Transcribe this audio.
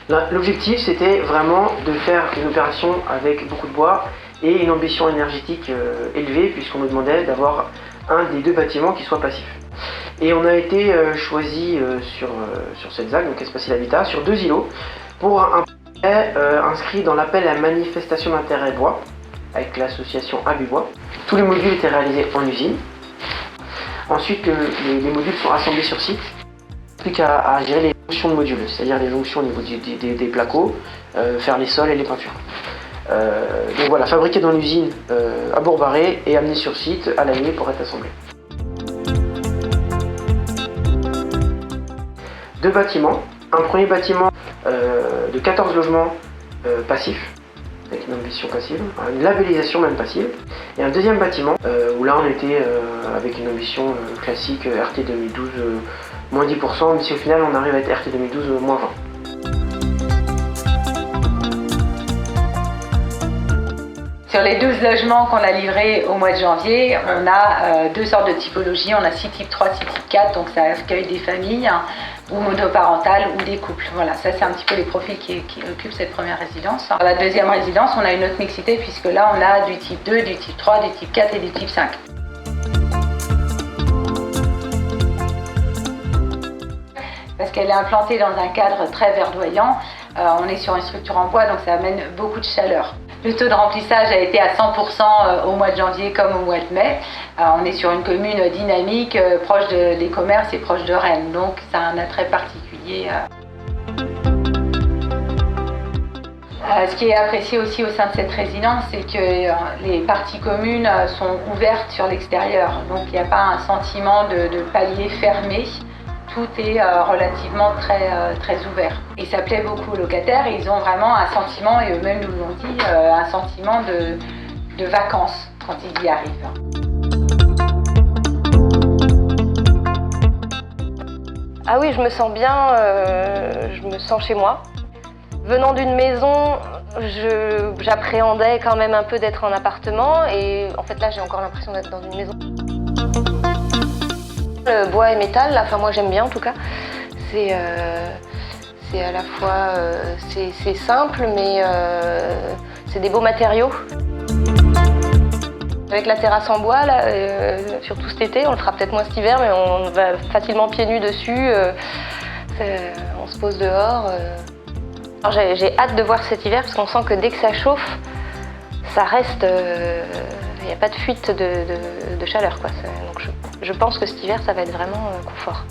L'objectif, c'était vraiment de faire une opération avec beaucoup de bois et une ambition énergétique élevée, puisqu'on nous demandait d'avoir un des 2 bâtiments qui soit passif. Et on a été choisi sur cette ZAC, donc Espace Habitat, sur 2 îlots, pour un projet inscrit dans l'appel à manifestation d'intérêt bois, avec l'association Abubois. Tous les modules étaient réalisés en usine. Ensuite, les modules sont assemblés sur site. Plus qu'à gérer les jonctions de modules, c'est-à-dire les jonctions au niveau des placos, faire les sols et les peintures. Donc voilà, fabriqué dans l'usine à Bourg-Barré et amené sur site à l'année pour être assemblé. 2 bâtiments. Un premier bâtiment de 14 logements passifs, avec une ambition passive, une labellisation même passive. Et un deuxième bâtiment où là on était avec une ambition classique RT 2012 moins 10%, mais si au final on arrive à être RT 2012 moins 20. Sur les 12 logements qu'on a livrés au mois de janvier, on a 2 sortes de typologies. On a 6 type 3, 6 type 4, donc ça accueille des familles ou monoparentales ou des couples. Voilà, ça c'est un petit peu les profils qui occupent cette première résidence. Dans la deuxième résidence, on a une autre mixité puisque là on a du type 2, du type 3, du type 4 et du type 5. Parce qu'elle est implantée dans un cadre très verdoyant, on est sur une structure en bois, donc ça amène beaucoup de chaleur. Le taux de remplissage a été à 100% au mois de janvier comme au mois de mai. On est sur une commune dynamique, proche des commerces et proche de Rennes, donc ça a un attrait particulier. Ce qui est apprécié aussi au sein de cette résidence, c'est que les parties communes sont ouvertes sur l'extérieur, donc il n'y a pas un sentiment de palier fermé. Tout est relativement très ouvert. Et ça plaît beaucoup aux locataires et ils ont vraiment un sentiment, et eux-mêmes nous l'ont dit, un sentiment de vacances quand ils y arrivent. Ah oui, je me sens bien, je me sens chez moi. Venant d'une maison, j'appréhendais quand même un peu d'être en appartement et en fait là j'ai encore l'impression d'être dans une maison. Le bois et métal, là, enfin moi j'aime bien en tout cas, c'est à la fois c'est simple mais c'est des beaux matériaux. Avec la terrasse en bois, là, surtout cet été, on le fera peut-être moins cet hiver, mais on va facilement pieds nus dessus, on se pose dehors. Alors j'ai hâte de voir cet hiver parce qu'on sent que dès que ça chauffe, ça reste, il n'y a pas de fuite de chaleur, quoi. Donc je pense que cet hiver, ça va être vraiment confort.